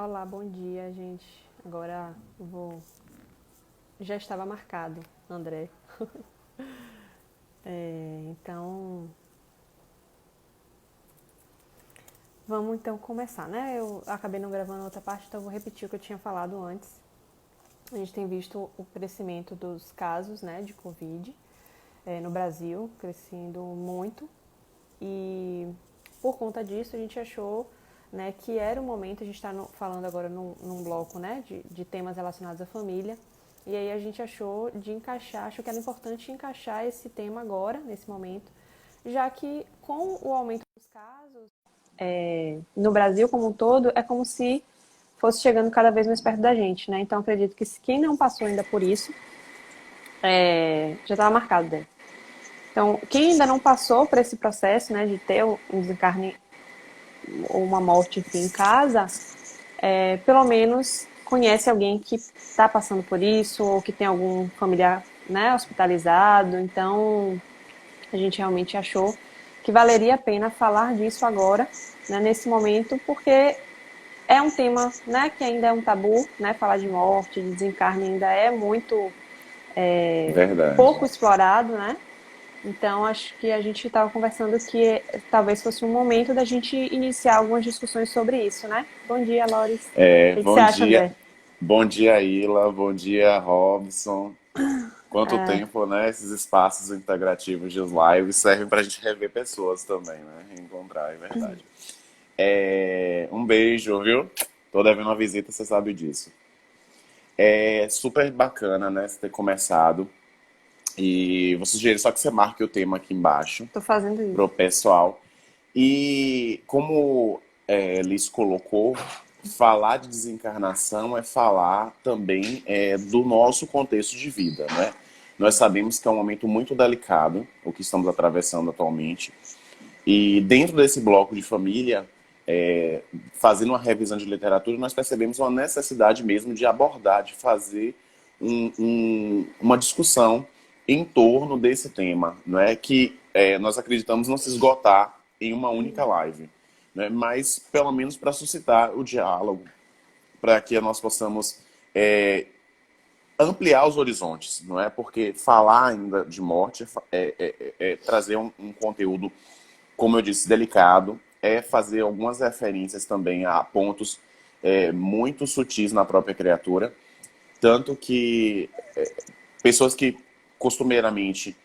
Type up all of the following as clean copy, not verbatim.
Olá, bom dia, gente. Agora eu vou. Já estava marcado, André. Então, vamos então começar, né? Eu acabei não gravando outra parte, então eu vou repetir o que eu tinha falado antes. A gente tem visto o crescimento dos casos, né, de Covid no Brasil, crescendo muito. E por conta disso, a gente achou, né, que era o momento. A gente está falando agora num bloco, né, de temas relacionados à família. E aí a gente achou de encaixar, achou que era importante encaixar esse tema agora, nesse momento, já que com o aumento dos casos no Brasil como um todo, é como se fosse chegando cada vez mais perto da gente, né? Então acredito que quem não passou ainda por isso, já estava marcado dela. Então, quem ainda não passou por esse processo, né, de ter um desencarne ou uma morte, enfim, em casa, pelo menos conhece alguém que está passando por isso ou que tem algum familiar, né, hospitalizado. Então, a gente realmente achou que valeria a pena falar disso agora, né, nesse momento, porque é um tema, né, que ainda é um tabu, né, falar de morte, de desencarne ainda é muito Verdade. pouco explorado, né? Então, acho que a gente estava conversando que talvez fosse um momento da gente iniciar algumas discussões sobre isso, né? Bom dia, Loris. O que você Bom acha, dia. André? Bom dia, Ila. Bom dia, Robson. Quanto tempo, né? Esses espaços integrativos de lives servem para a gente rever pessoas também, né? Reencontrar, é verdade. Um beijo, viu? Tô devendo uma visita, você sabe disso. É super bacana, né? Você ter começado. E vou sugerir só que você marque o tema aqui embaixo Tô fazendo pro isso. pessoal. E como Liz colocou, falar de desencarnação é falar também do nosso contexto de vida, né? Nós sabemos que é um momento muito delicado, o que estamos atravessando atualmente. E dentro desse bloco de família, fazendo uma revisão de literatura, nós percebemos uma necessidade mesmo de abordar, de fazer uma discussão em torno desse tema, não é que nós acreditamos não se esgotar em uma única live, né? Mas pelo menos para suscitar o diálogo, para que nós possamos ampliar os horizontes, não é? Porque falar ainda de morte é trazer um conteúdo, como eu disse, delicado, é fazer algumas referências também a pontos muito sutis na própria criatura, tanto que pessoas que costumeiramente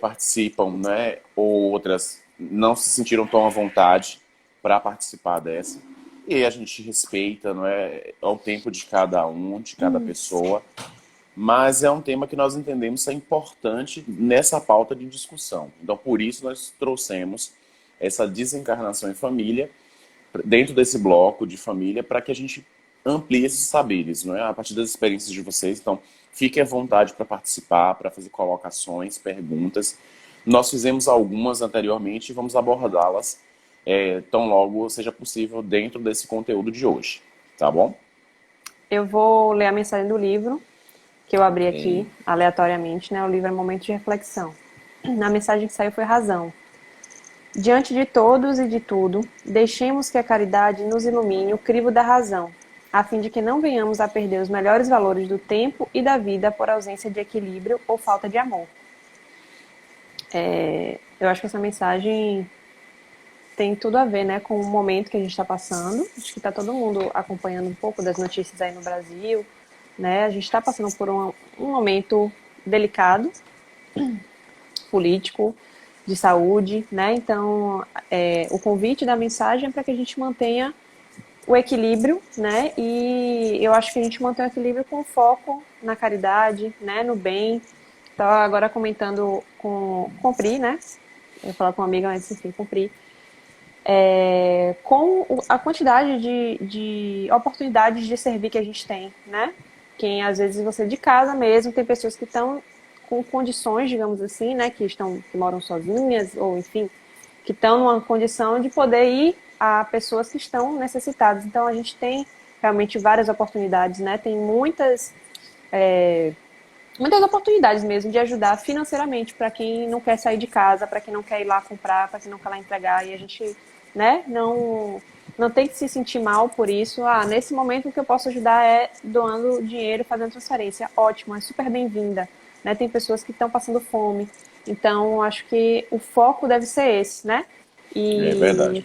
participam, né, ou outras não se sentiram tão à vontade para participar dessa. E aí a gente respeita, não é o tempo de cada um, de cada pessoa, mas é um tema que nós entendemos ser importante nessa pauta de discussão. Então, por isso nós trouxemos essa desencarnação em família dentro desse bloco de família para que a gente amplie esses saberes, não é? A partir das experiências de vocês. Então, fiquem à vontade para participar, para fazer colocações, perguntas. Nós fizemos algumas anteriormente e vamos abordá-las tão logo seja possível dentro desse conteúdo de hoje, tá bom? Eu vou ler a mensagem do livro, que eu abri aqui aleatoriamente, né? O livro é Momento de Reflexão. A mensagem que saiu foi Razão. Diante de todos e de tudo, deixemos que a caridade nos ilumine o crivo da razão, a fim de que não venhamos a perder os melhores valores do tempo e da vida por ausência de equilíbrio ou falta de amor. Eu acho que essa mensagem tem tudo a ver, né, com o momento que a gente está passando. Acho que está todo mundo acompanhando um pouco das notícias aí no Brasil, né? A gente está passando por um momento delicado, político, de saúde, né? Então, o convite da mensagem é para que a gente mantenha o equilíbrio, né? E eu acho que a gente mantém o equilíbrio com foco na caridade, né? No bem. Estava agora comentando com Pri, né? Eu ia falar com uma amiga, mas enfim, com Pri. Com a quantidade de oportunidades de servir que a gente tem, né? Quem às vezes você de casa mesmo, tem pessoas que estão com condições, digamos assim, né? Que moram sozinhas, ou enfim, que estão numa condição de poder ir a pessoas que estão necessitadas. Então a gente tem realmente várias oportunidades, né? Tem muitas oportunidades mesmo de ajudar financeiramente para quem não quer sair de casa, para quem não quer ir lá comprar, para quem não quer lá entregar. E a gente, né, não. não tem que se sentir mal por isso. Ah, nesse momento o que eu posso ajudar é doando dinheiro, fazendo transferência. Ótimo, é super bem-vinda. Né? Tem pessoas que estão passando fome. Então, acho que o foco deve ser esse, né? É E verdade.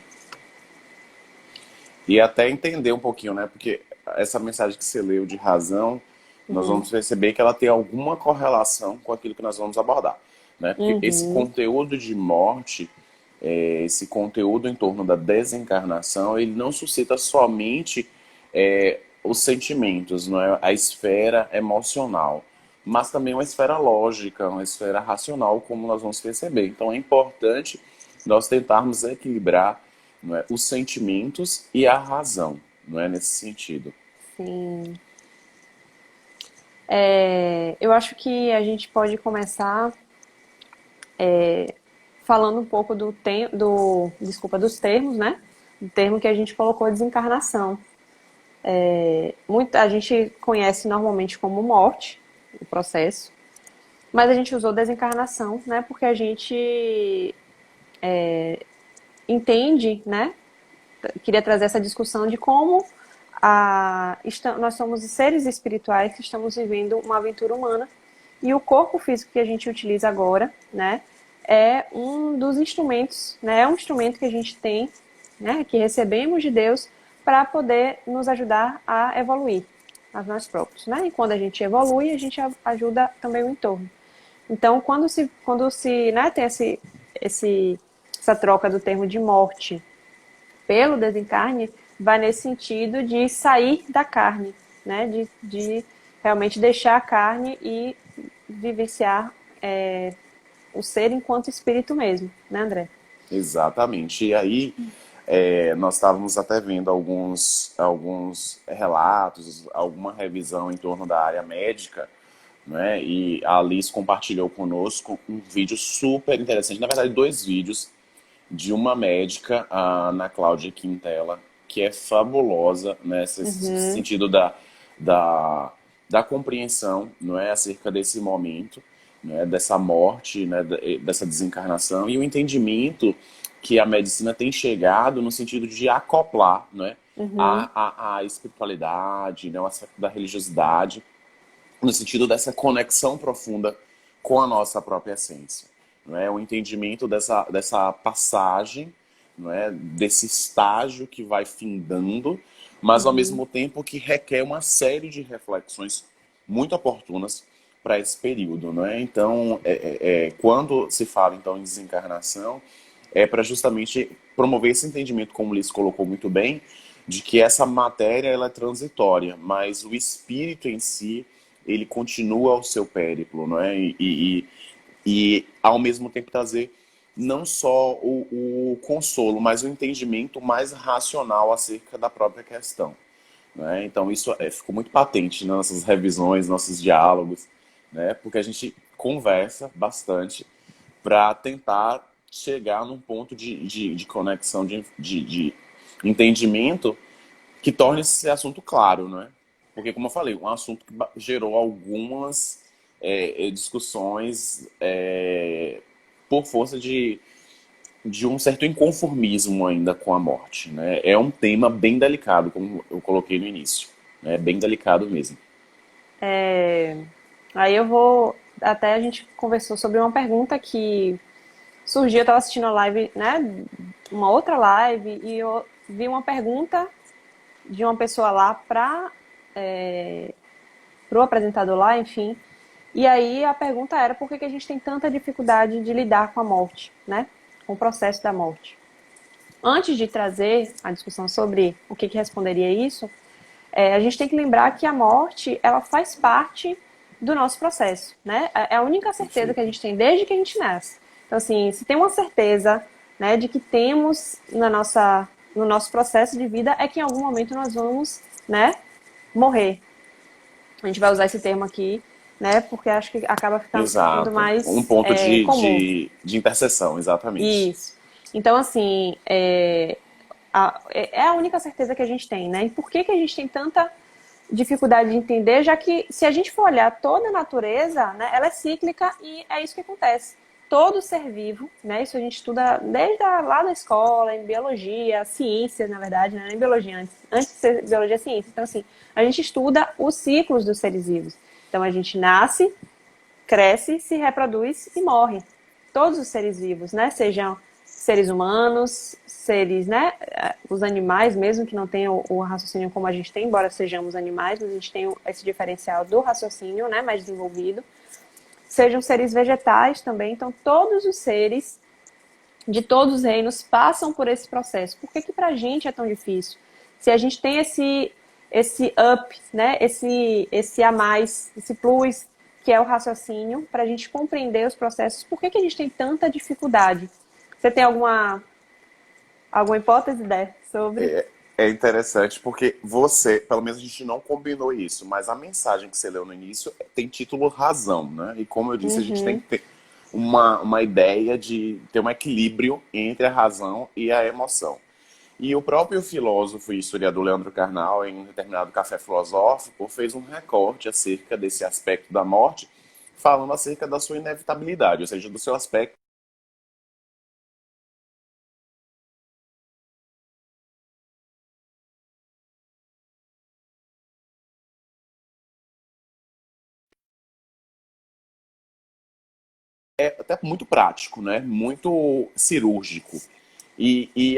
E até entender um pouquinho, né? Porque essa mensagem que você leu de razão, nós uhum, vamos perceber que ela tem alguma correlação com aquilo que nós vamos abordar, né? Porque esse uhum, conteúdo de morte, esse conteúdo em torno da desencarnação, ele não suscita somente os sentimentos, não é? A esfera emocional, mas também uma esfera lógica, uma esfera racional, como nós vamos perceber. Então é importante nós tentarmos equilibrar, não é, os sentimentos e a razão, não é nesse sentido. sim. Eu acho que a gente pode começar falando um pouco desculpa, dos termos, né? O termo que a gente colocou, desencarnação. A gente conhece normalmente como morte, o processo, mas a gente usou desencarnação, né? Porque a gente entende, né? Queria trazer essa discussão de como nós somos seres espirituais que estamos vivendo uma aventura humana e o corpo físico que a gente utiliza agora, né? É um dos instrumentos, né? É um instrumento que a gente tem, né? Que recebemos de Deus para poder nos ajudar a evoluir a nós próprios, né? E quando a gente evolui, a gente ajuda também o entorno. Então, né, tem essa troca do termo de morte pelo desencarne, vai nesse sentido de sair da carne, né? De realmente deixar a carne e vivenciar o ser enquanto espírito mesmo, né, André? Exatamente. E aí, nós estávamos até vendo alguns relatos, alguma revisão em torno da área médica, né? E a Alice compartilhou conosco um vídeo super interessante, na verdade, dois vídeos de uma médica, a Ana Cláudia Quintela, que é fabulosa nesse Uhum, sentido da, da compreensão, não é, acerca desse momento, né, dessa morte, né, dessa desencarnação e o entendimento que a medicina tem chegado no sentido de acoplar, né, uhum, a espiritualidade, né, o aspecto da religiosidade, no sentido dessa conexão profunda com a nossa própria essência. Não é? O entendimento dessa passagem, não é? Desse estágio que vai findando, mas ao uhum, mesmo tempo que requer uma série de reflexões muito oportunas para esse período. Não é? Então, quando se fala então em desencarnação, é para justamente promover esse entendimento, como o Liz colocou muito bem, de que essa matéria ela é transitória, mas o espírito em si ele continua o seu périplo, não é? E ao mesmo tempo trazer não só o consolo, mas o entendimento mais racional acerca da própria questão. Né? Então isso ficou muito patente nas nossas revisões, nossos diálogos, né? Porque a gente conversa bastante para tentar chegar num ponto de conexão, de entendimento que torne esse assunto claro, não é? Porque, como eu falei, um assunto que gerou algumas discussões por força de um certo inconformismo ainda com a morte, né? É um tema bem delicado, como eu coloquei no início, né? Bem delicado mesmo. é, Aí eu vou. Até a gente conversou sobre uma pergunta que surgiu, eu estava assistindo a live, né? Uma outra live, e eu vi uma pergunta de uma pessoa lá para o apresentador lá, enfim. E aí a pergunta era por que, que a gente tem tanta dificuldade de lidar com a morte, né? Com o processo da morte. Antes de trazer a discussão sobre o que, que responderia isso, a gente tem que lembrar que a morte ela faz parte do nosso processo, né? É a única certeza que a Perfeito. gente tem desde que a gente nasce. Então, assim, se tem uma certeza, né, de que temos no nosso processo de vida é que em algum momento nós vamos, né, morrer. A gente vai usar esse termo aqui, né, porque acho que acaba ficando Exato. Um mais ponto comum. de interseção, exatamente. Isso. Então, assim, é a única certeza que a gente tem, né? E por que, que a gente tem tanta dificuldade de entender, já que se a gente for olhar toda a natureza, né, ela é cíclica e é isso que acontece. todo ser vivo, né? Isso a gente estuda lá da escola, em biologia, ciência, na verdade, né? Em biologia, antes de ser biologia, ciência. Então, assim, a gente estuda os ciclos dos seres vivos. Então, a gente nasce, cresce, se reproduz e morre. Todos os seres vivos, né? Sejam seres humanos, seres, né? Os animais mesmo, que não têm o raciocínio como a gente tem, embora sejamos animais, mas a gente tem esse diferencial do raciocínio, né? Mais desenvolvido. Sejam seres vegetais também. Então, todos os seres de todos os reinos passam por esse processo. Por que que pra gente é tão difícil? Se a gente tem esse up, né? Esse a mais, esse plus, que é o raciocínio, para a gente compreender os processos, por que que a gente tem tanta dificuldade? Você tem alguma hipótese, Dé, sobre? É interessante porque você, pelo menos a gente não combinou isso, mas a mensagem que você leu no início tem título Razão, né? E como eu disse, a gente tem Uhum, que ter uma ideia de ter um equilíbrio entre a razão e a emoção. E o próprio filósofo e historiador Leandro Carnal, em um determinado café filosófico, fez um recorte acerca desse aspecto da morte, falando acerca da sua inevitabilidade, ou seja, do seu aspecto até muito prático, né? Muito cirúrgico.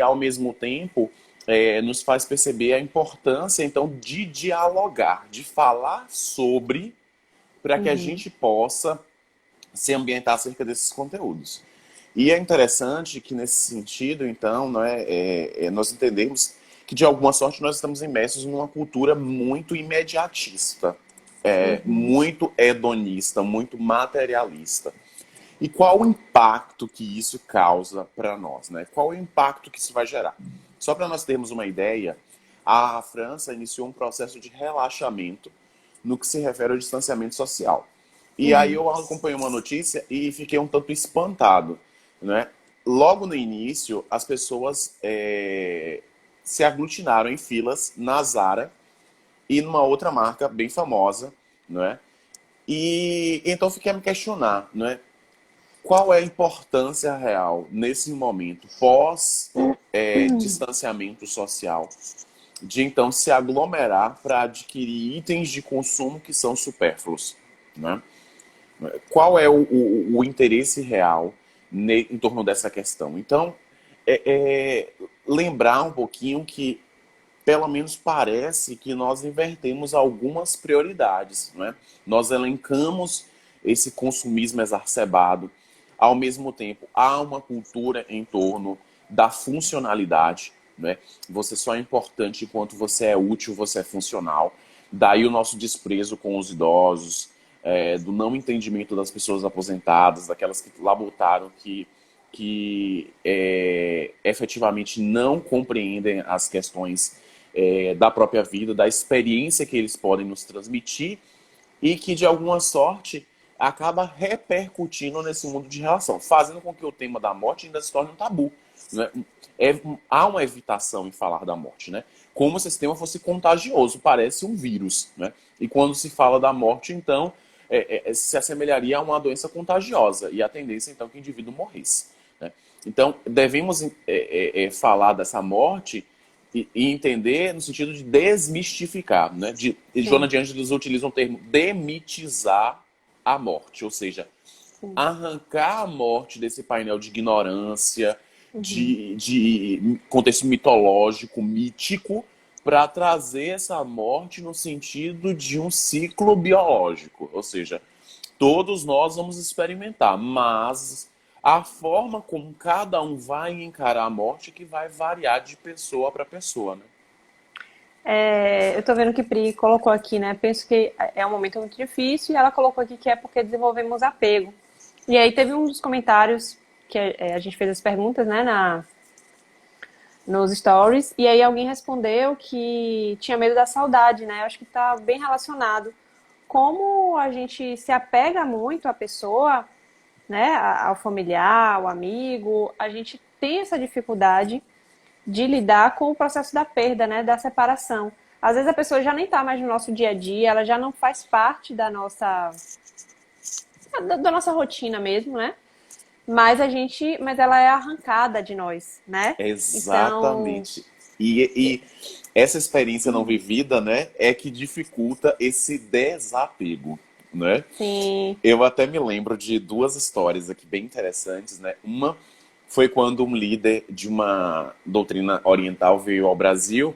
Ao mesmo tempo, nos faz perceber a importância, então, de dialogar, de falar sobre, para que a uhum, gente possa se ambientar acerca desses conteúdos. E é interessante que, nesse sentido, então, nós entendemos que, de alguma sorte, nós estamos imersos numa cultura muito imediatista, uhum. muito hedonista, muito materialista. E qual o impacto que isso causa para nós, né? Qual o impacto que isso vai gerar? Só para nós termos uma ideia, a França iniciou um processo de relaxamento no que se refere ao distanciamento social. E aí Uhum. eu acompanhei uma notícia e fiquei um tanto espantado, né? Logo no início, as pessoas se aglutinaram em filas na Zara e numa outra marca bem famosa, não é? E então fiquei a me questionar, não é? Qual é a importância real nesse momento pós distanciamento social de então se aglomerar para adquirir itens de consumo que são supérfluos, né? Qual é o interesse real em torno dessa questão? Então, é, é, lembrar um pouquinho que pelo menos parece que nós invertemos algumas prioridades, né? Nós elencamos esse consumismo exacerbado. Ao mesmo tempo, há uma cultura em torno da funcionalidade, né? Você só é importante enquanto você é útil, você é funcional. Daí o nosso desprezo com os idosos, do não entendimento das pessoas aposentadas, daquelas que labutaram, que efetivamente não compreendem as questões da própria vida, da experiência que eles podem nos transmitir e que, de alguma sorte, acaba repercutindo nesse mundo de relação, fazendo com que o tema da morte ainda se torne um tabu. Né? Há uma evitação em falar da morte, né? Como se esse tema fosse contagioso, parece um vírus. Né? E quando se fala da morte, então, se assemelharia a uma doença contagiosa e a tendência, então, que o indivíduo morresse. Né? Então, devemos falar dessa morte e entender no sentido de desmistificar, né? Joana Sim, de Ângeles utiliza um termo demitizar a morte, ou seja, sim. arrancar a morte desse painel de ignorância, Uhum. de contexto mitológico, mítico, para trazer essa morte no sentido de um ciclo biológico, ou seja, todos nós vamos experimentar, mas a forma como cada um vai encarar a morte é que vai variar de pessoa para pessoa, né? Eu tô vendo que Pri colocou aqui, né? Penso que é um momento muito difícil e ela colocou aqui que é porque desenvolvemos apego. E aí teve um dos comentários que a gente fez as perguntas, né, nos stories, e aí alguém respondeu que tinha medo da saudade, né? Eu acho que tá bem relacionado. Como a gente se apega muito à pessoa, né, ao familiar, ao amigo, a gente tem essa dificuldade de lidar com o processo da perda, né, da separação. Às vezes a pessoa já nem está mais no nosso dia a dia, ela já não faz parte da nossa rotina mesmo, né? mas ela é arrancada de nós, né? Então, Exatamente. E essa experiência não vivida, né, é que dificulta esse desapego, né? sim. Eu até me lembro de duas histórias aqui bem interessantes, né? Uma foi quando um líder de uma doutrina oriental veio ao Brasil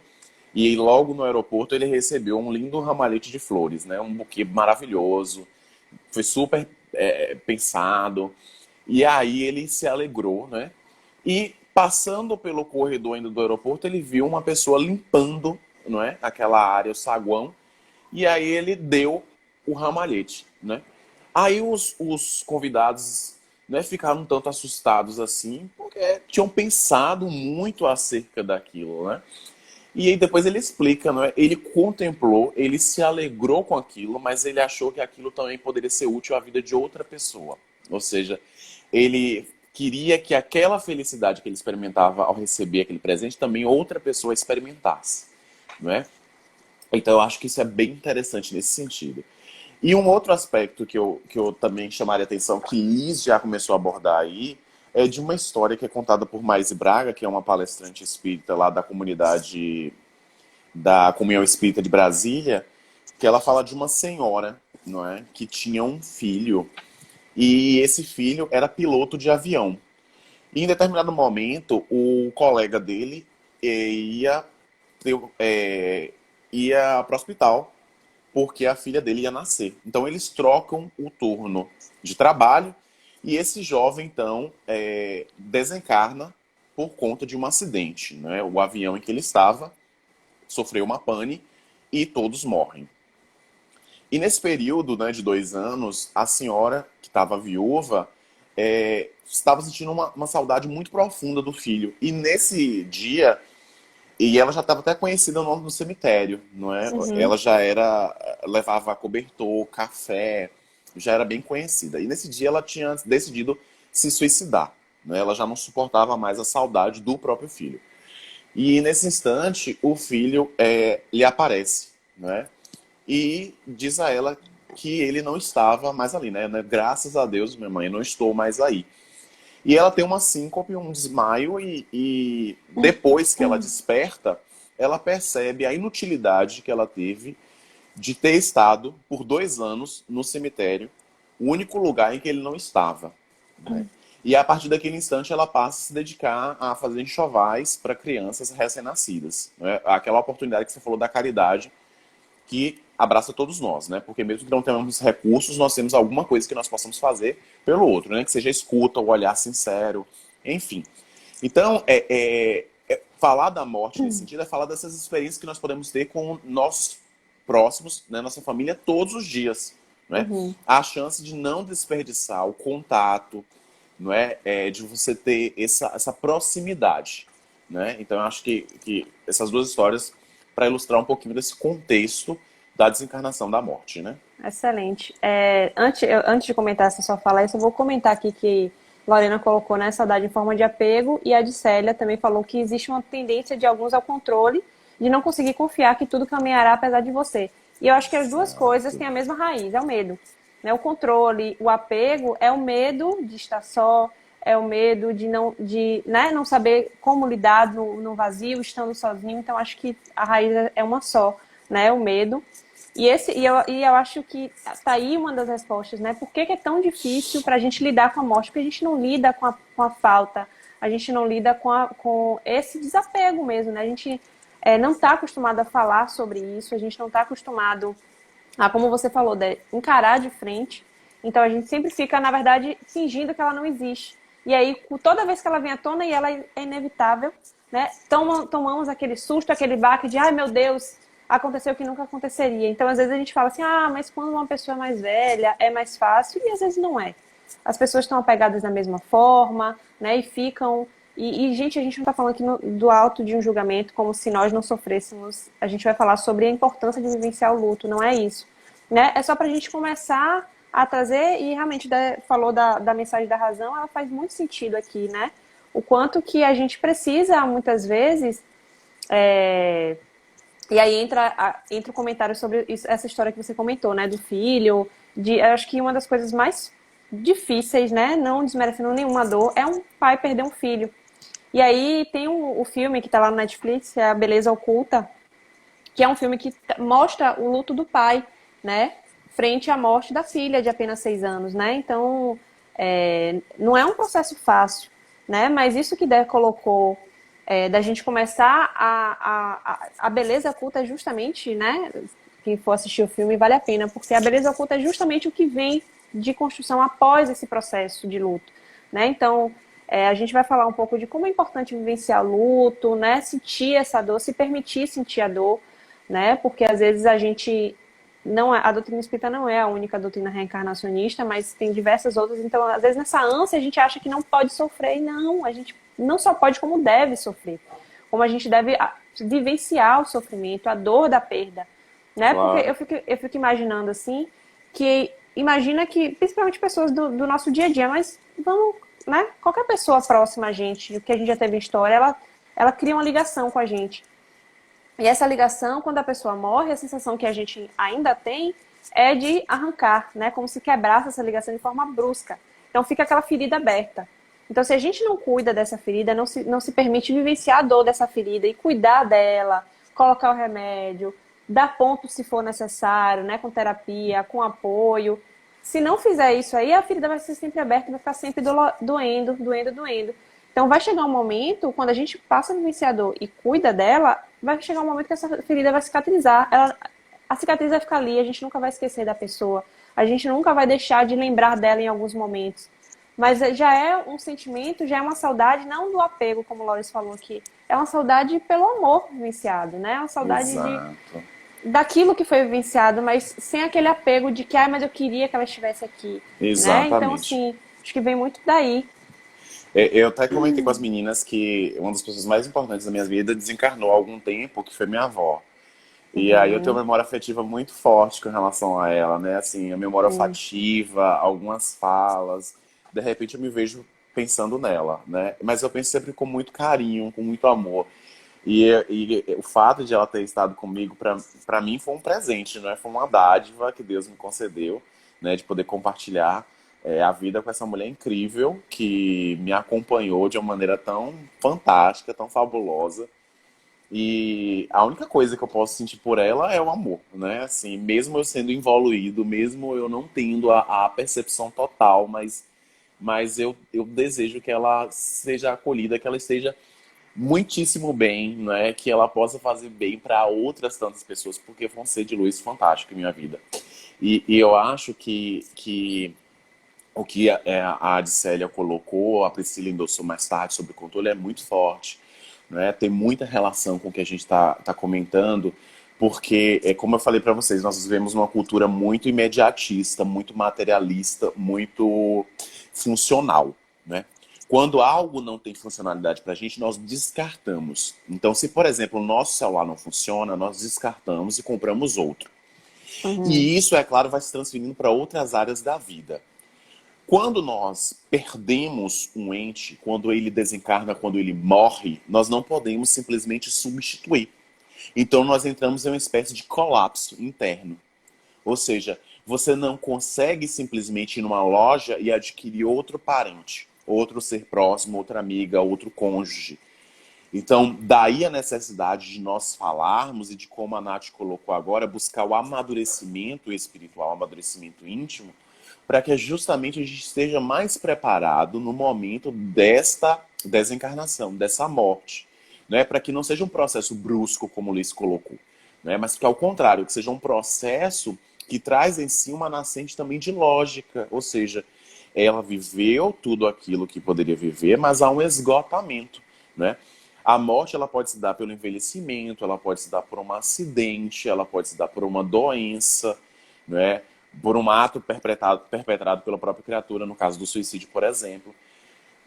e logo no aeroporto ele recebeu um lindo ramalhete de flores, né? Um buquê maravilhoso, foi super pensado. E aí ele se alegrou, né? E passando pelo corredor ainda do aeroporto, ele viu uma pessoa limpando, não é, aquela área, o saguão, e aí ele deu o ramalhete, né? Aí os convidados, né, ficaram um tanto assustados assim, porque tinham pensado muito acerca daquilo, né? E aí depois ele explica, não é? Ele contemplou, ele se alegrou com aquilo, mas ele achou que aquilo também poderia ser útil à vida de outra pessoa. Ou seja, ele queria que aquela felicidade que ele experimentava ao receber aquele presente também outra pessoa experimentasse, não é? Então eu acho que isso é bem interessante nesse sentido. E um outro aspecto que eu também chamaria atenção, que Liz já começou a abordar aí, é de uma história que é contada por Maise Braga, que é uma palestrante espírita lá da comunidade da Comunhão Espírita de Brasília, que ela fala de uma senhora, não é, que tinha um filho e esse filho era piloto de avião. E em determinado momento, o colega dele ia ia para o hospital porque a filha dele ia nascer. Então eles trocam o turno de trabalho e esse jovem então desencarna por conta de um acidente, né? O avião em que ele estava sofreu uma pane e todos morrem. E nesse período, né, de 2 anos, a senhora, que estava viúva, estava sentindo uma saudade muito profunda do filho. E nesse dia, e ela já estava até conhecida no cemitério, não é? Uhum. Ela já levava cobertor, café, já era bem conhecida. E nesse dia ela tinha decidido se suicidar, né? Ela já não suportava mais a saudade do próprio filho. E nesse instante, o filho lhe aparece, né? E diz a ela que ele não estava mais ali, né? Graças a Deus, minha mãe, eu não estou mais aí. E ela tem uma síncope, um desmaio, e depois que ela desperta, ela percebe a inutilidade que ela teve de ter estado por 2 anos no cemitério, o único lugar em que ele não estava, né? E a partir daquele instante ela passa a se dedicar a fazer enxovais para crianças recém-nascidas, né? Aquela oportunidade que você falou da caridade, que abraça todos nós, né? Porque mesmo que não tenhamos recursos, nós temos alguma coisa que nós possamos fazer pelo outro, né? Que seja escuta, o olhar sincero, enfim. Então, falar da morte nesse sentido é falar dessas experiências que nós podemos ter com nossos próximos, né? Nossa família, todos os dias, né? Uhum. A chance de não desperdiçar o contato, não é? De você ter essa proximidade, né? Então, eu acho que essas duas histórias para ilustrar um pouquinho desse contexto da desencarnação da morte, né? Excelente. Antes de comentar essa sua fala, eu vou comentar aqui que Lorena colocou, né, saudade em forma de apego, e a de Célia também falou que existe uma tendência de alguns ao controle, de não conseguir confiar que tudo caminhará apesar de você. E eu acho que as duas coisas Exato. têm a mesma raiz, é o medo. Né? O controle, o apego é o medo de estar só, é o medo de não saber como lidar no vazio, estando sozinho. Então, acho que a raiz é uma só, né? O medo. E eu acho que tá aí uma das respostas, né? Por que é tão difícil para a gente lidar com a morte? Porque a gente não lida com a falta, a gente não lida com esse desapego mesmo, né? A gente não está acostumado a falar sobre isso, a gente não está acostumado a, como você falou, encarar de frente. Então a gente sempre fica, na verdade, fingindo que ela não existe. E aí, toda vez que ela vem à tona, e ela é inevitável, né? Tomamos aquele susto, aquele baque de, ai meu Deus, aconteceu o que nunca aconteceria. Então, às vezes a gente fala assim, mas quando uma pessoa é mais velha, é mais fácil, e às vezes não é. As pessoas estão apegadas da mesma forma, né? E ficam. Gente, a gente não está falando aqui do alto de um julgamento como se nós não sofrêssemos. A gente vai falar sobre a importância de vivenciar o luto, não é isso. Né? É só para a gente começar a trazer, e realmente falou da mensagem da razão, ela faz muito sentido aqui, né? O quanto que a gente precisa, muitas vezes, e aí entra o comentário sobre essa história que você comentou, né? Do filho, eu acho que uma das coisas mais difíceis, né? Não desmerecendo nenhuma dor, é um pai perder um filho. E aí tem o filme que tá lá no Netflix, que é A Beleza Oculta, que é um filme que mostra o luto do pai, né? Frente à morte da filha de apenas 6 anos, né? Então, não é um processo fácil, né? Mas isso que Der colocou, da gente começar a beleza oculta é justamente, né? Quem for assistir o filme vale a pena, porque a beleza oculta é justamente o que vem de construção após esse processo de luto, né? Então, a gente vai falar um pouco de como é importante vivenciar luto, né? Sentir essa dor, se permitir sentir a dor, né? Porque às vezes a gente não é, a doutrina espírita não é a única doutrina reencarnacionista, mas tem diversas outras. Então, às vezes nessa ânsia a gente acha que não pode sofrer e não, a gente não só pode como deve sofrer, como a gente deve vivenciar o sofrimento, a dor da perda, né? Porque Claro. eu fico imaginando assim que imagina que principalmente pessoas do nosso dia a dia, mas vamos, né? Qualquer pessoa próxima a gente, que a gente já teve em história, ela cria uma ligação com a gente. E essa ligação, quando a pessoa morre, a sensação que a gente ainda tem é de arrancar, né? Como se quebrasse essa ligação de forma brusca. Então fica aquela ferida aberta. Então, se a gente não cuida dessa ferida, não se permite vivenciar a dor dessa ferida e cuidar dela, colocar o remédio, dar ponto se for necessário, né? Com terapia, com apoio. Se não fizer isso aí, a ferida vai ser sempre aberta, vai ficar sempre doendo, doendo, doendo. Então vai chegar um momento, quando a gente passa no viciador e cuida dela, vai chegar um momento que essa ferida vai cicatrizar. A cicatriz vai ficar ali, a gente nunca vai esquecer da pessoa. A gente nunca vai deixar de lembrar dela em alguns momentos. Mas já é um sentimento, já é uma saudade, não do apego, como o Loris falou aqui. É uma saudade pelo amor vivenciado, né? É uma saudade Exato. daquilo que foi vivenciado, mas sem aquele apego de que, mas eu queria que ela estivesse aqui, né? Então, Exatamente. assim, acho que vem muito daí. Eu até comentei com as meninas que uma das pessoas mais importantes da minha vida desencarnou há algum tempo, que foi minha avó. E aí eu tenho uma Uhum, memória afetiva muito forte com relação a ela, né? Assim, a memória sim. olfativa, algumas falas. De repente eu me vejo pensando nela, né? Mas eu penso sempre com muito carinho, com muito amor. E o fato de ela ter estado comigo, para mim, foi um presente, né? Foi uma dádiva que Deus me concedeu, né? De poder compartilhar a vida com essa mulher incrível que me acompanhou de uma maneira tão fantástica, tão fabulosa. E a única coisa que eu posso sentir por ela é o amor, né? Assim, mesmo eu sendo involuído, mesmo eu não tendo a percepção total, mas eu desejo que ela seja acolhida, que ela esteja muitíssimo bem, né? Que ela possa fazer bem para outras tantas pessoas, porque foi um ser de luz fantástico em minha vida. E eu acho que o que a Adicélia colocou, a Priscila endossou mais tarde sobre o controle é muito forte, né? Tem muita relação com o que a gente tá comentando, porque, como eu falei para vocês, nós vivemos uma cultura muito imediatista, muito materialista, muito funcional, né? Quando algo não tem funcionalidade para a gente, nós descartamos. Então, se, por exemplo, o nosso celular não funciona, nós descartamos e compramos outro. Uhum. E isso, é claro, vai se transferindo para outras áreas da vida. Quando nós perdemos um ente, quando ele desencarna, quando ele morre, nós não podemos simplesmente substituir. Então nós entramos em uma espécie de colapso interno. Ou seja, você não consegue simplesmente ir numa loja e adquirir outro parente, outro ser próximo, outra amiga, outro cônjuge. Então, daí a necessidade de nós falarmos e de como a Nath colocou agora, buscar o amadurecimento espiritual, o amadurecimento íntimo, para que justamente a gente esteja mais preparado no momento desta desencarnação, dessa morte. Né? Para que não seja um processo brusco, como o Luiz colocou, né? Mas que, ao contrário, que seja um processo que traz em si uma nascente também de lógica, ou seja, ela viveu tudo aquilo que poderia viver, mas há um esgotamento, né? A morte ela pode se dar pelo envelhecimento, ela pode se dar por um acidente, ela pode se dar por uma doença, né? Por um ato perpetrado pela própria criatura, no caso do suicídio, por exemplo.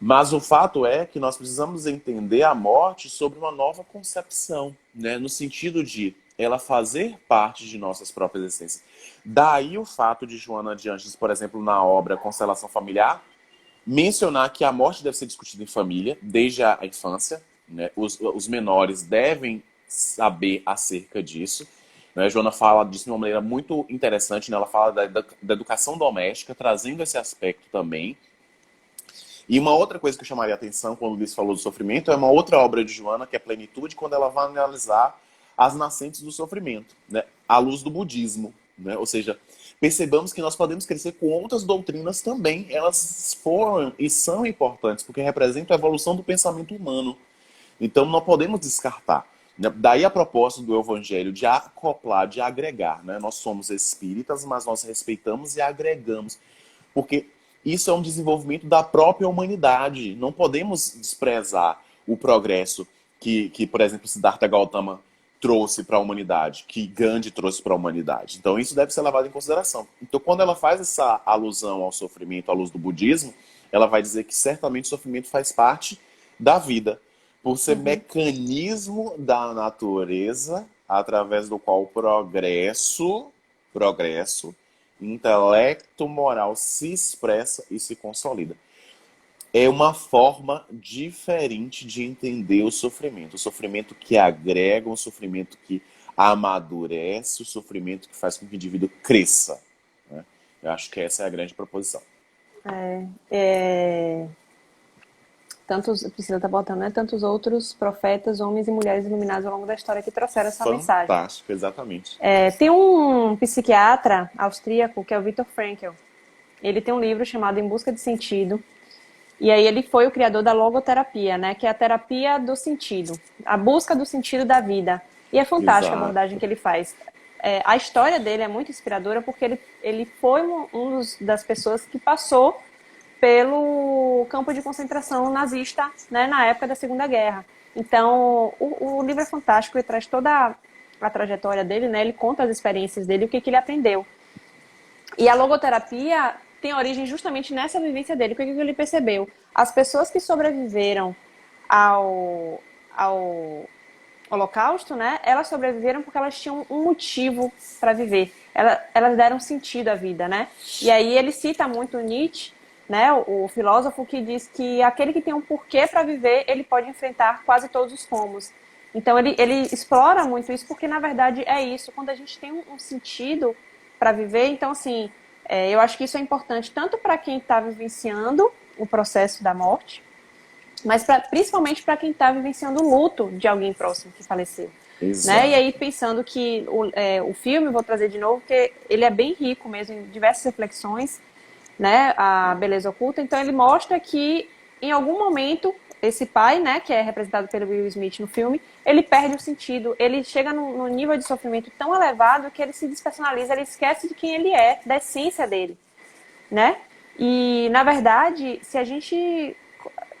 Mas o fato é que nós precisamos entender a morte sobre uma nova concepção, né? No sentido de ela fazer parte de nossas próprias essências. Daí o fato de Joana de Anjos, por exemplo, na obra Constelação Familiar, mencionar que a morte deve ser discutida em família, desde a infância, né? Os menores devem saber acerca disso. né? Joana fala disso de uma maneira muito interessante, né? Ela fala da educação doméstica, trazendo esse aspecto também. E uma outra coisa que eu chamaria a atenção quando o Luiz falou do sofrimento é uma outra obra de Joana, que é Plenitude, quando ela vai analisar as nascentes do sofrimento, né? À luz do budismo, né? Ou seja, percebamos que nós podemos crescer com outras doutrinas também. Elas foram e são importantes, porque representam a evolução do pensamento humano. Então não podemos descartar. Daí a proposta do Evangelho de acoplar, de agregar. Né? Nós somos espíritas, mas nós respeitamos e agregamos. Porque isso é um desenvolvimento da própria humanidade. Não podemos desprezar o progresso que por exemplo, Siddhartha Gautama trouxe para a humanidade, que Gandhi trouxe para a humanidade. Então isso deve ser levado em consideração. Então quando ela faz essa alusão ao sofrimento à luz do budismo, ela vai dizer que certamente o sofrimento faz parte da vida, por ser mecanismo da natureza através do qual o progresso, intelecto moral se expressa e se consolida. É uma forma diferente de entender o sofrimento que agrega, um sofrimento que amadurece, o sofrimento que faz com que o indivíduo cresça, né? Eu acho que essa é a grande proposição. Priscila está botando, né? Tantos outros profetas, homens e mulheres iluminados ao longo da história que trouxeram essa mensagem. Fantástico, exatamente. Tem um psiquiatra austríaco que é o Viktor Frankl. Ele tem um livro chamado Em Busca de Sentido. E aí ele foi o criador da logoterapia, né? Que é a terapia do sentido, a busca do sentido da vida. E é fantástica a abordagem que ele faz. A história dele é muito inspiradora porque ele foi das pessoas que passou pelo campo de concentração nazista, né, na época da Segunda Guerra. Então, o livro é fantástico, ele traz toda a trajetória dele, né? Ele conta as experiências dele, o que ele aprendeu. E a logoterapia tem origem justamente nessa vivência dele. O que ele percebeu? As pessoas que sobreviveram ao Holocausto, né? Elas sobreviveram porque elas tinham um motivo para viver. Elas deram sentido à vida, né? E aí ele cita muito Nietzsche, né? O filósofo que diz que aquele que tem um porquê para viver, ele pode enfrentar quase todos os rumos. Então ele explora muito isso porque na verdade é isso. Quando a gente tem um sentido para viver, então assim, eu acho que isso é importante tanto para quem está vivenciando o processo da morte, mas principalmente para quem está vivenciando o luto de alguém próximo que faleceu. Né? E aí pensando que o filme, vou trazer de novo, porque ele é bem rico mesmo em diversas reflexões, né? A beleza oculta. Então ele mostra que em algum momento esse pai, né, que é representado pelo Will Smith no filme, ele perde o sentido, ele chega num nível de sofrimento tão elevado que ele se despersonaliza, ele esquece de quem ele é, da essência dele, né? E, na verdade, se a gente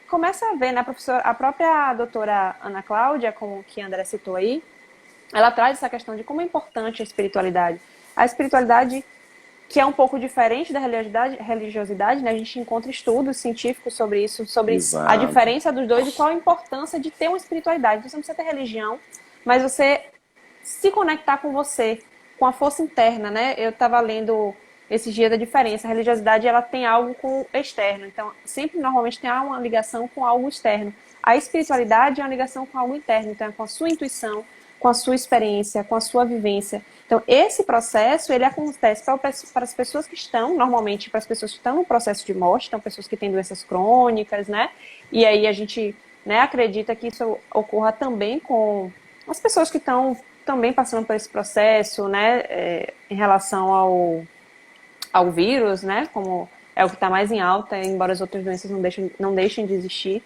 começa a ver, né, a própria doutora Ana Cláudia, como que a André citou aí, ela traz essa questão de como é importante a espiritualidade. A espiritualidade, que é um pouco diferente da religiosidade, né? A gente encontra estudos científicos sobre isso, sobre a diferença dos dois e qual a importância de ter uma espiritualidade. Você não precisa ter religião, mas você se conectar com você, com a força interna, né? Eu estava lendo esses dias a diferença. A religiosidade, ela tem algo com o externo. Então, sempre, normalmente, tem uma ligação com algo externo. A espiritualidade é uma ligação com algo interno. Então, é com a sua intuição, com a sua experiência, com a sua vivência. Então, esse processo, ele acontece para as pessoas que estão, normalmente, para as pessoas que estão no processo de morte, então, pessoas que têm doenças crônicas, né? E aí a gente, né, acredita que isso ocorra também com as pessoas que estão também passando por esse processo, né, em relação ao vírus, né, como é o que está mais em alta, embora as outras doenças não deixem de existir.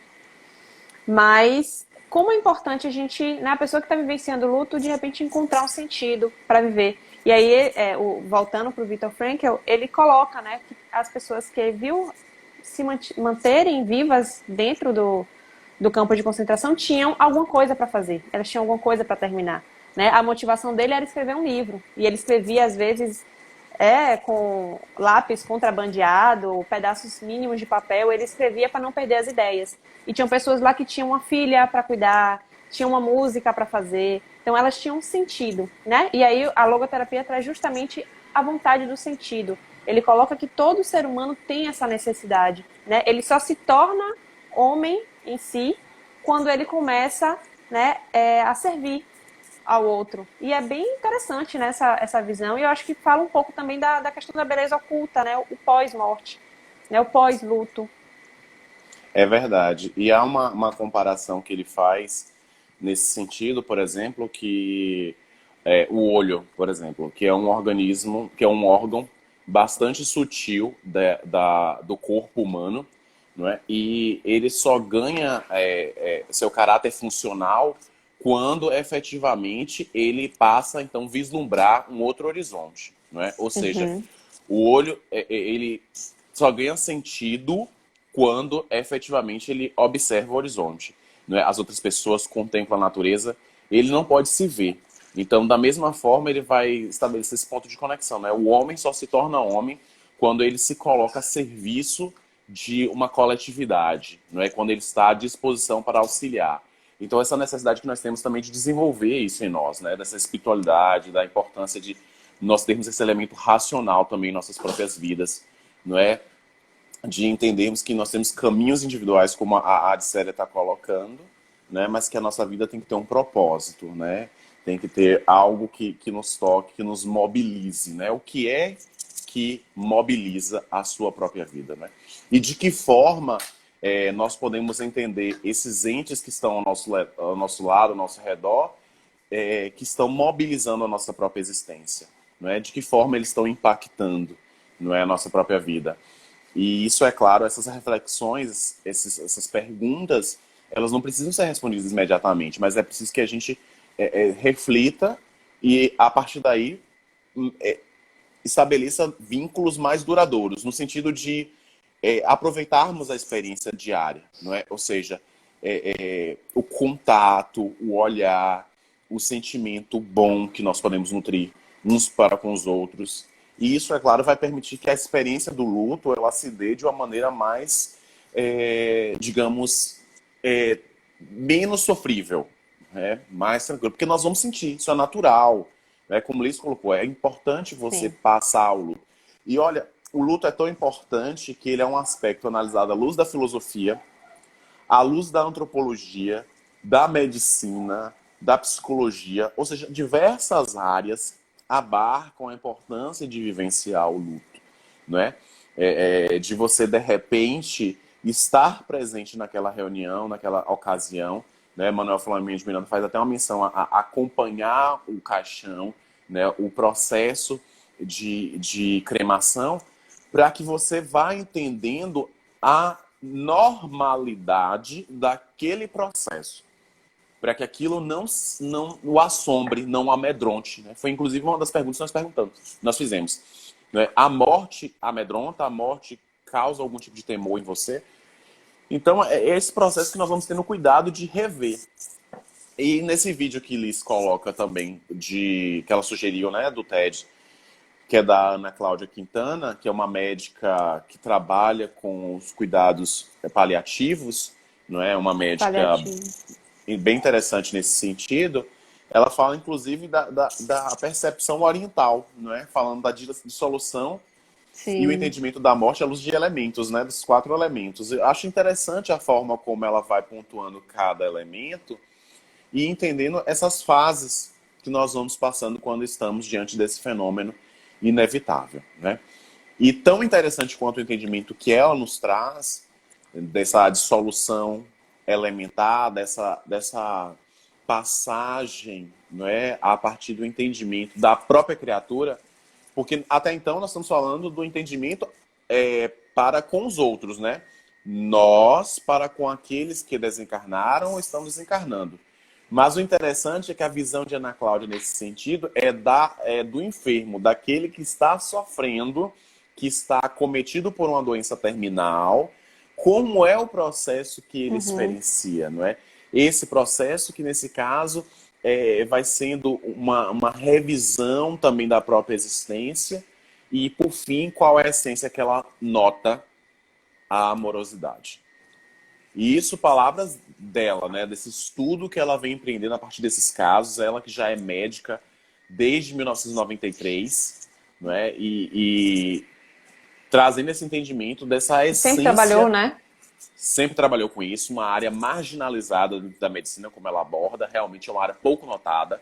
Mas como é importante a gente, né, a pessoa que está vivenciando o luto, de repente encontrar um sentido para viver. E aí, voltando para o Viktor Frankl, ele coloca, né, que as pessoas que viu se manterem vivas dentro do campo de concentração tinham alguma coisa para fazer, elas tinham alguma coisa para terminar. Né? A motivação dele era escrever um livro, e ele escrevia, às vezes, com lápis contrabandeado, pedaços mínimos de papel, ele escrevia para não perder as ideias. E tinham pessoas lá que tinham uma filha para cuidar, tinham uma música para fazer, então elas tinham um sentido, né? E aí a logoterapia traz justamente a vontade do sentido. Ele coloca que todo ser humano tem essa necessidade, né? Ele só se torna homem em si quando ele começa, né, a servir ao outro. E é bem interessante, né, essa visão. E eu acho que fala um pouco também da questão da beleza oculta, né? O pós-morte, né? O pós-luto. É verdade. E há uma comparação que ele faz nesse sentido, por exemplo, que o olho, por exemplo, que é um organismo, que é um órgão bastante sutil do corpo humano, não é? E ele só ganha seu caráter funcional quando efetivamente ele passa então vislumbrar um outro horizonte, não é? Ou seja, Uhum. o olho ele só ganha sentido quando efetivamente ele observa o horizonte, não é? As outras pessoas contemplam a natureza, ele não pode se ver. Então, da mesma forma, ele vai estabelecer esse ponto de conexão, né? O homem só se torna homem quando ele se coloca a serviço de uma coletividade, não é? Quando ele está à disposição para auxiliar. Então, essa necessidade que nós temos também de desenvolver isso em nós, né? Dessa espiritualidade, da importância de nós termos esse elemento racional também em nossas próprias vidas, não é? De entendermos que nós temos caminhos individuais, como a Adsélia está colocando, né? Mas que a nossa vida tem que ter um propósito, né? Tem que ter algo que nos toque, que nos mobilize, né? O que é que mobiliza a sua própria vida, né? E de que forma nós podemos entender esses entes que estão ao nosso lado, ao nosso redor, que estão mobilizando a nossa própria existência, não é? De que forma eles estão impactando, não é, a nossa própria vida. E isso, é claro, essas reflexões, essas perguntas, elas não precisam ser respondidas imediatamente, mas é preciso que a gente reflita e, a partir daí, estabeleça vínculos mais duradouros, no sentido de aproveitarmos a experiência diária, não é? Ou seja, o contato, o olhar, o sentimento bom que nós podemos nutrir uns para com os outros. E isso, é claro, vai permitir que a experiência do luto ela se dê de uma maneira mais, digamos, menos sofrível, né? Mais tranquilo, porque nós vamos sentir, isso é natural. Né? Como o Liz colocou, é importante você Sim. passar o luto. E olha, o luto é tão importante que ele é um aspecto analisado à luz da filosofia, à luz da antropologia, da medicina, da psicologia, ou seja, diversas áreas abarcam a importância de vivenciar o luto, não é? De você, de repente, estar presente naquela reunião, naquela ocasião, né? Manuel Flamengo de Miranda faz até uma menção a acompanhar o caixão, né? O processo de cremação, para que você vá entendendo a normalidade daquele processo, para que aquilo não o assombre, não o amedronte. Né? Foi inclusive uma das perguntas que nós fizemos. Né? A morte amedronta, a morte causa algum tipo de temor em você. Então é esse processo que nós vamos tendo cuidado de rever. E nesse vídeo que Liz coloca também, que ela sugeriu, né, do TED, que é da Ana Cláudia Quintana, que é uma médica que trabalha com os cuidados paliativos, não é? Uma médica Paliativo. bem interessante nesse sentido. Ela fala, inclusive, da percepção oriental, não é? Falando da dissolução e o Sim. entendimento da morte à luz de elementos, né? Dos 4 elementos. Eu acho interessante a forma como ela vai pontuando cada elemento e entendendo essas fases que nós vamos passando quando estamos diante desse fenômeno inevitável, né? E tão interessante quanto o entendimento que ela nos traz, dessa dissolução elementar, dessa passagem, não é, a partir do entendimento da própria criatura, porque até então nós estamos falando do entendimento para com os outros, né? Nós, para com aqueles que desencarnaram ou estão desencarnando. Mas o interessante é que a visão de Ana Cláudia nesse sentido é do enfermo, daquele que está sofrendo, que está acometido por uma doença terminal, como é o processo que ele Uhum. experiencia, não é? Esse processo que, nesse caso, vai sendo uma revisão também da própria existência e, por fim, qual é a essência que ela nota? A amorosidade. E isso, palavras dela, né? Desse estudo que ela vem empreendendo a partir desses casos, ela que já é médica desde 1993, não é? E trazendo esse entendimento dessa Sempre trabalhou, essência, né? sempre trabalhou com isso, uma área marginalizada da medicina, como ela aborda, realmente é uma área pouco notada,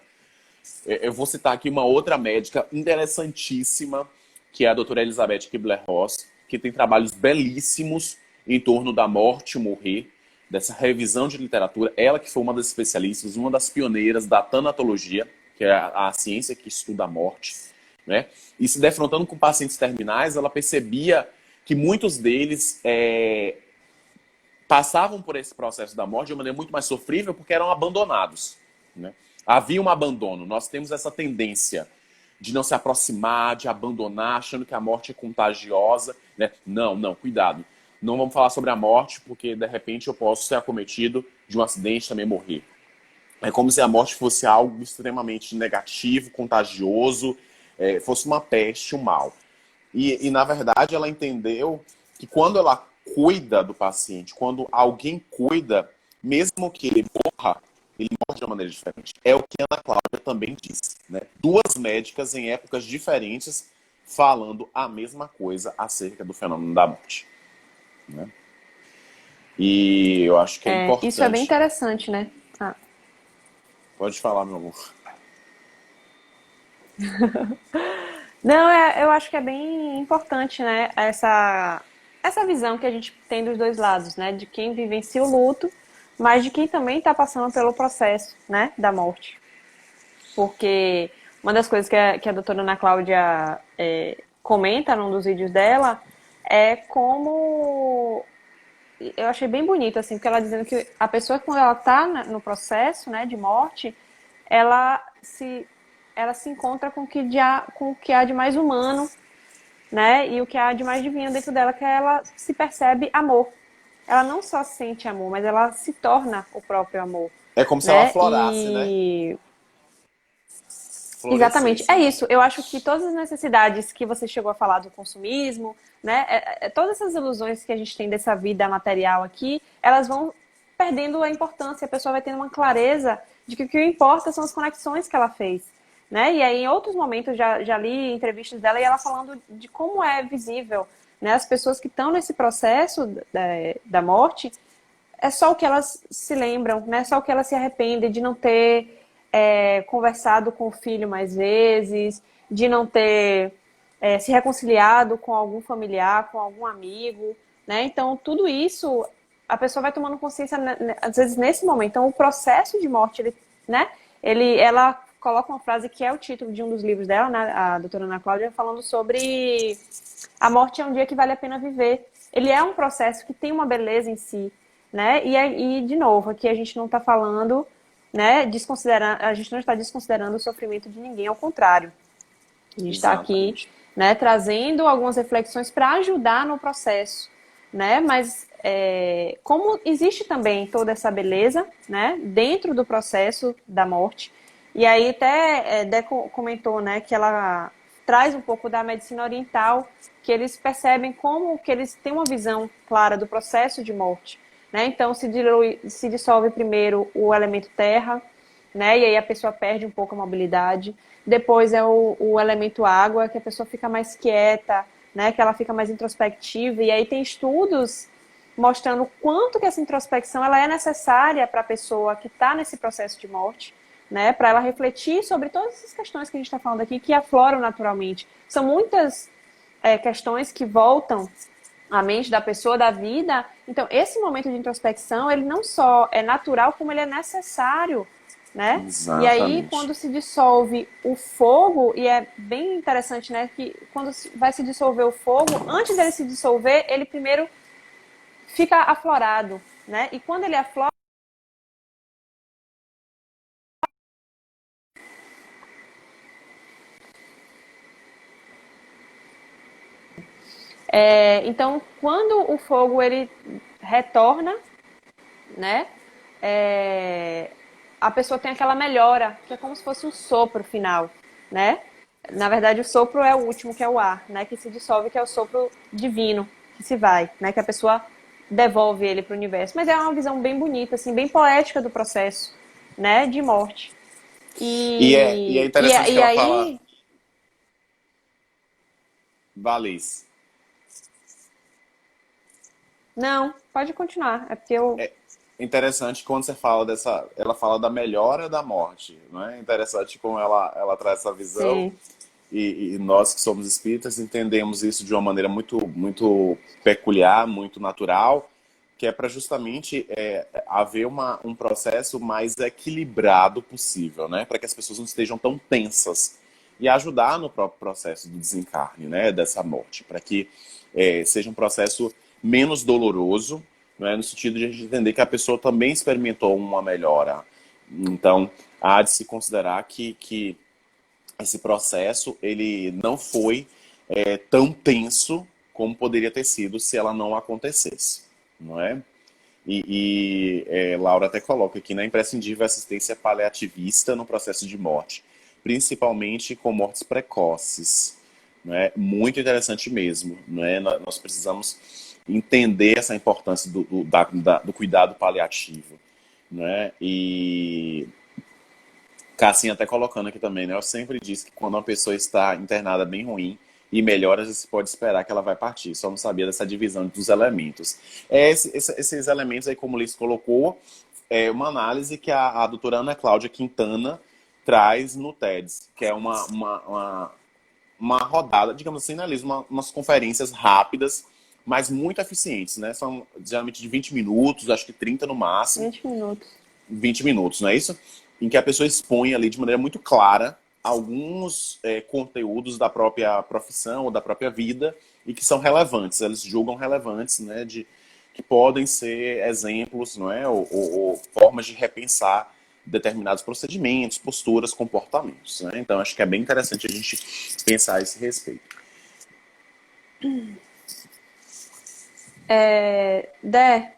Eu vou citar aqui uma outra médica interessantíssima, que é a doutora Elizabeth Kubler-Ross, que tem trabalhos belíssimos em torno da morte e morrer, dessa revisão de literatura. Ela que foi uma das especialistas, uma das pioneiras da tanatologia, que é a ciência que estuda a morte, né? E se defrontando com pacientes terminais, ela percebia que muitos deles passavam por esse processo da morte de uma maneira muito mais sofrível porque eram abandonados, né? Havia um abandono. Nós temos essa tendência de não se aproximar, de abandonar, achando que a morte é contagiosa, né? Não, não, cuidado. Não vamos falar sobre a morte, porque de repente eu posso ser acometido de um acidente e também morrer. É como se a morte fosse algo extremamente negativo, contagioso, fosse uma peste, um mal. Na verdade, ela entendeu que quando ela cuida do paciente, quando alguém cuida, mesmo que ele morra, ele morre de uma maneira diferente. É o que a Ana Cláudia também disse, né? Duas médicas em épocas diferentes falando a mesma coisa acerca do fenômeno da morte, né? E eu acho que é Isso é bem importante. interessante, né? Ah. Pode falar, meu amor. Não, eu acho que é bem importante, né? Essa visão que a gente tem dos dois lados, né? De quem vivencia o luto, mas de quem também está passando pelo processo, né? Da morte. Porque uma das coisas que a doutora Ana Cláudia comenta num dos vídeos dela é como eu achei bem bonito, assim, porque ela dizendo que a pessoa, quando ela está no processo, né, de morte, ela se, ela se encontra com o que há de mais humano, né, e o que há de mais divino dentro dela, que ela se percebe amor. Ela não só sente amor, mas ela se torna o próprio amor, É como se ela né, florasse, né? e exatamente, Florescesse, é né? isso. Eu acho que todas as necessidades que você chegou a falar do consumismo, né, todas essas ilusões que a gente tem dessa vida material aqui, elas vão perdendo a importância. A pessoa vai tendo uma clareza de que o que importa são as conexões que ela fez, né? E aí, em outros momentos, já li entrevistas dela e ela falando de como é visível, né, as pessoas que estão nesse processo da morte, é só o que elas se lembram, né? Só o que elas se arrependem de não ter conversado com o filho mais vezes, de não ter se reconciliado com algum familiar, com algum amigo, né? Então, tudo isso a pessoa vai tomando consciência, né, às vezes, nesse momento. Então, o processo de morte, ele, né? Ela coloca uma frase que é o título de um dos livros dela, né, a doutora Ana Cláudia, falando sobre a morte é um dia que vale a pena viver. Ele é um processo que tem uma beleza em si, né? De novo, aqui a gente não está falando, né, a gente não está desconsiderando o sofrimento de ninguém, ao contrário. A gente está aqui, Exatamente. né, trazendo algumas reflexões para ajudar no processo, né? Mas como existe também toda essa beleza, né, dentro do processo da morte. E aí até Deco comentou, né, que ela traz um pouco da medicina oriental, que eles percebem como que eles têm uma visão clara do processo de morte, né? Então se dissolve primeiro o elemento terra, né? E aí a pessoa perde um pouco a mobilidade. Depois é o elemento água, que a pessoa fica mais quieta, né? Que ela fica mais introspectiva. E aí tem estudos mostrando o quanto que essa introspecção ela é necessária para a pessoa que está nesse processo de morte, né? Para ela refletir sobre todas essas questões que a gente está falando aqui, que afloram naturalmente. São muitas questões que voltam à mente da pessoa, da vida. Então, esse momento de introspecção, ele não só é natural, como ele é necessário, né? E aí, Exatamente. quando se dissolve o fogo, e é bem interessante, né, que quando vai se dissolver o fogo, antes dele se dissolver, ele primeiro fica aflorado, né? E quando ele aflora, então, quando o fogo ele retorna, né? É, a pessoa tem aquela melhora, que é como se fosse um sopro final, né? Na verdade, o sopro é o último, que é o ar, né? Que se dissolve, que é o sopro divino, que se vai, né? Que a pessoa devolve ele para o universo. Mas é uma visão bem bonita, assim, bem poética do processo, né? De morte. E é interessante que E ela fala, aí... Valis. Não, pode continuar. É porque eu... interessante quando você fala dessa, ela fala da melhora da morte, não é? Interessante como ela traz essa visão Sim, e nós que somos espíritas entendemos isso de uma maneira muito peculiar, muito natural, que é para justamente haver um processo mais equilibrado possível, né? Para que as pessoas não estejam tão tensas e ajudar no próprio processo do desencarne, né? Dessa morte, para que seja um processo menos doloroso, né? No sentido de a gente entender que a pessoa também experimentou uma melhora. Então, há de se considerar que esse processo ele não foi tão tenso como poderia ter sido se ela não acontecesse, não é? Laura até coloca aqui, né, imprescindível assistência paliativista no processo de morte, principalmente com mortes precoces, né? Muito interessante mesmo, né? Nós precisamos entender essa importância do cuidado paliativo, né? E Cassinha até colocando aqui também, né? Eu sempre disse que quando uma pessoa está internada bem ruim e melhora, já se pode esperar que ela vai partir. Só não sabia dessa divisão dos elementos. Esses elementos aí, como o Liz colocou, é uma análise que a doutora Ana Cláudia Quintana traz no TEDS, que é uma rodada, digamos assim, né, Liz? Umas conferências rápidas, mas muito eficientes, né? São geralmente de 20 minutos, acho que 30 no máximo. 20 minutos. 20 minutos, não é isso? Em que a pessoa expõe ali de maneira muito clara alguns conteúdos da própria profissão ou da própria vida e que são relevantes, eles julgam relevantes, né, que podem ser exemplos, não é, ou formas de repensar determinados procedimentos, posturas, comportamentos, né? Então acho que é bem interessante a gente pensar a esse respeito. Dé,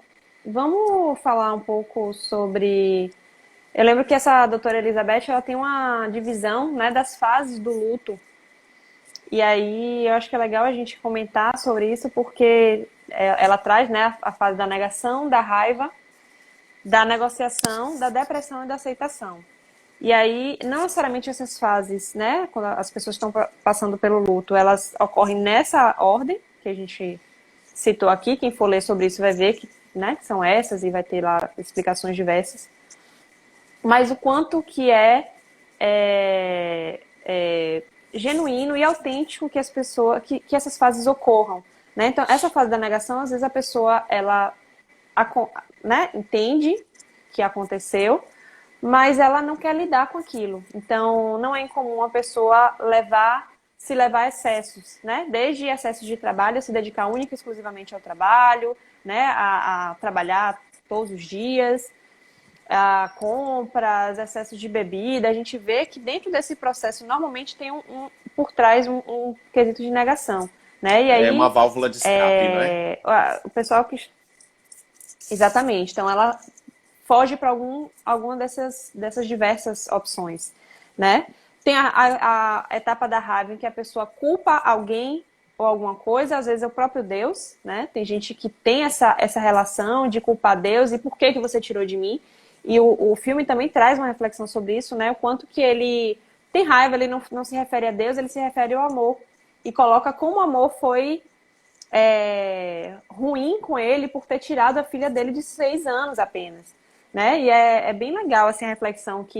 vamos falar um pouco sobre. Eu lembro que essa doutora Elizabeth, ela tem uma divisão, né, das fases do luto. E aí eu acho que é legal a gente comentar sobre isso, porque ela traz, né, a fase da negação, da raiva, da negociação, da depressão e da aceitação. E aí, não necessariamente essas fases, né, quando as pessoas estão passando pelo luto, elas ocorrem nessa ordem que a gente citou aqui. Quem for ler sobre isso vai ver que, né, que são essas e vai ter lá explicações diversas. Mas o quanto que é genuíno e autêntico que as pessoas, que essas fases ocorram, né? Então, essa fase da negação, às vezes a pessoa ela, né, entende que aconteceu, mas ela não quer lidar com aquilo. Então, não é incomum a pessoa se levar a excessos, né? Desde excessos de trabalho, se dedicar única e exclusivamente ao trabalho, né? A trabalhar todos os dias, a compras, excessos de bebida. A gente vê que dentro desse processo normalmente tem por trás um quesito de negação, né? E É uma aí válvula de escape, não é? o pessoal que exatamente, então ela foge para alguma dessas diversas opções, né? Tem a etapa da raiva em que a pessoa culpa alguém ou alguma coisa, às vezes é o próprio Deus, né? Tem gente que tem essa relação de culpar Deus e por que você tirou de mim. E o filme também traz uma reflexão sobre isso, né? O quanto que ele tem raiva, ele não se refere a Deus, ele se refere ao amor. E coloca como o amor foi ruim com ele por ter tirado a filha dele de 6 anos apenas, né? E é bem legal assim, a reflexão que,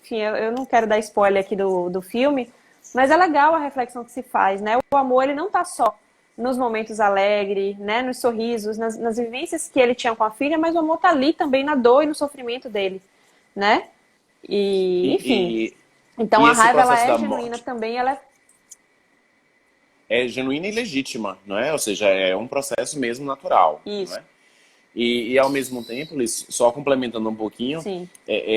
enfim, eu não quero dar spoiler aqui do filme, mas é legal a reflexão que se faz, né? O amor, ele não tá só nos momentos alegres, né? Nos sorrisos, nas vivências que ele tinha com a filha, mas o amor tá ali também na dor e no sofrimento dele, né? E, enfim, E, então e a esse raiva, ela processo é da genuína morte também, ela é... é genuína e legítima, não é? Ou seja, é um processo mesmo natural, não Isso, é? E ao mesmo tempo, Liz, só complementando um pouquinho, sim,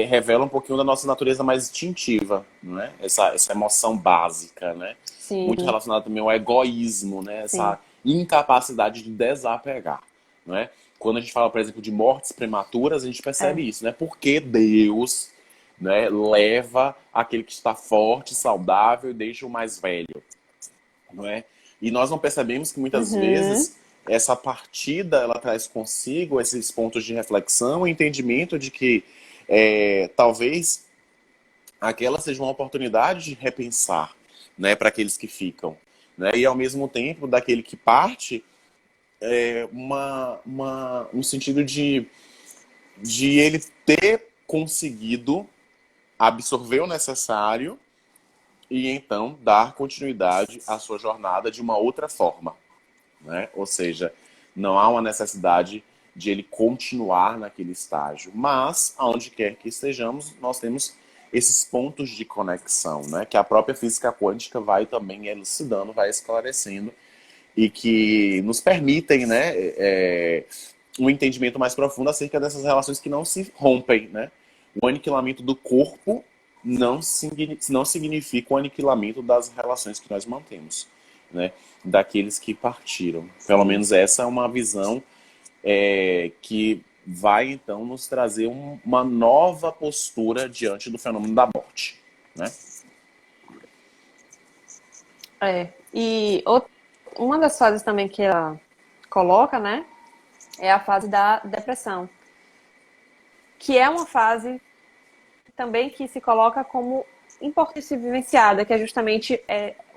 revela um pouquinho da nossa natureza mais instintiva, não é? Essa emoção básica, né? Muito sim, relacionada também ao egoísmo, né? sim. Essa incapacidade de desapegar, não é? Quando a gente fala, por exemplo, de mortes prematuras, a gente É. percebe isso, né? Porque Deus, né, leva aquele que está forte, saudável e deixa o mais velho, não é? E nós não percebemos que muitas Uhum. vezes essa partida ela traz consigo esses pontos de reflexão e entendimento de que talvez aquela seja uma oportunidade de repensar, né, para aqueles que ficam, né? E ao mesmo tempo daquele que parte um sentido de de ele ter conseguido absorver o necessário e então dar continuidade à sua jornada de uma outra forma, né? Ou seja, não há uma necessidade de ele continuar naquele estágio, mas aonde quer que estejamos, nós temos esses pontos de conexão, né? Que a própria física quântica vai também elucidando, vai esclarecendo e que nos permitem, né, um entendimento mais profundo acerca dessas relações que não se rompem, né? O aniquilamento do corpo não significa o aniquilamento das relações que nós mantemos, né? Daqueles que partiram. Pelo Sim. menos essa é uma visão que vai então nos trazer uma nova postura diante do fenômeno da morte, né? E uma das fases também que ela coloca, né, é a fase da depressão, que é uma fase também que se coloca como importante ser vivenciada, que é justamente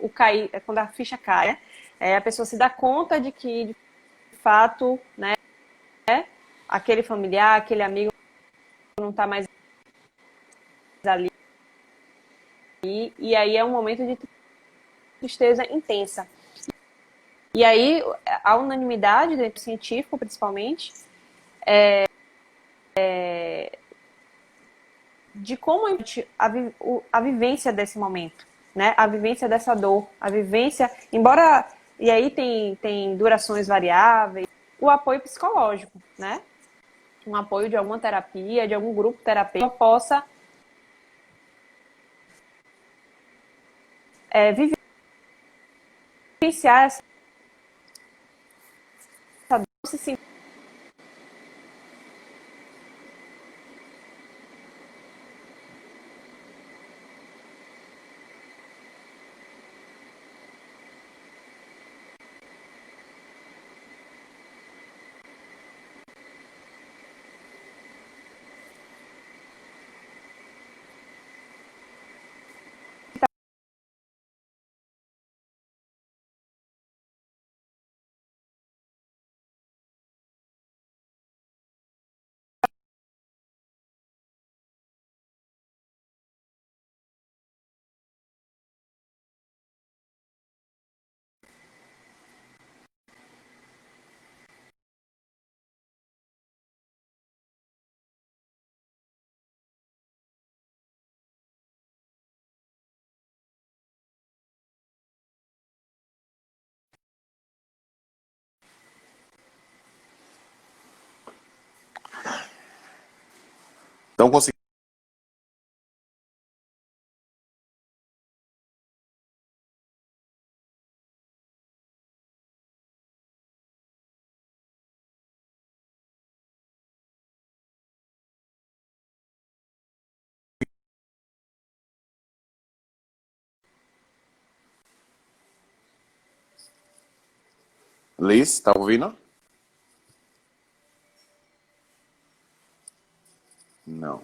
o cair, quando a ficha cai, né? A pessoa se dá conta de que, de fato, né, aquele familiar, aquele amigo não está mais ali, e aí é um momento de tristeza intensa. E aí, a unanimidade dentro do científico, principalmente, de como a vivência desse momento, né? A vivência dessa dor, a vivência, embora e aí tem durações variáveis, o apoio psicológico, né? Um apoio de alguma terapia, de algum grupo terapêutico possa vivenciar essa dor, se sentir. Então, consegui. Liz, tá ouvindo? Não.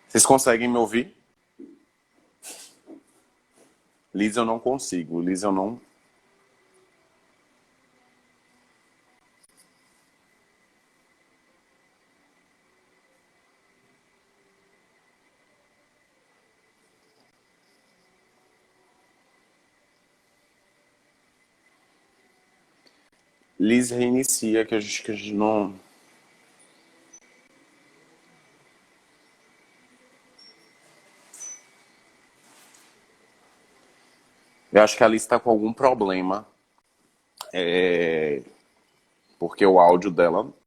Vocês conseguem me ouvir? Liz, eu não consigo. Liz, eu não. Liz, reinicia, que a gente não. Eu acho que a Liz está com algum problema, porque o áudio dela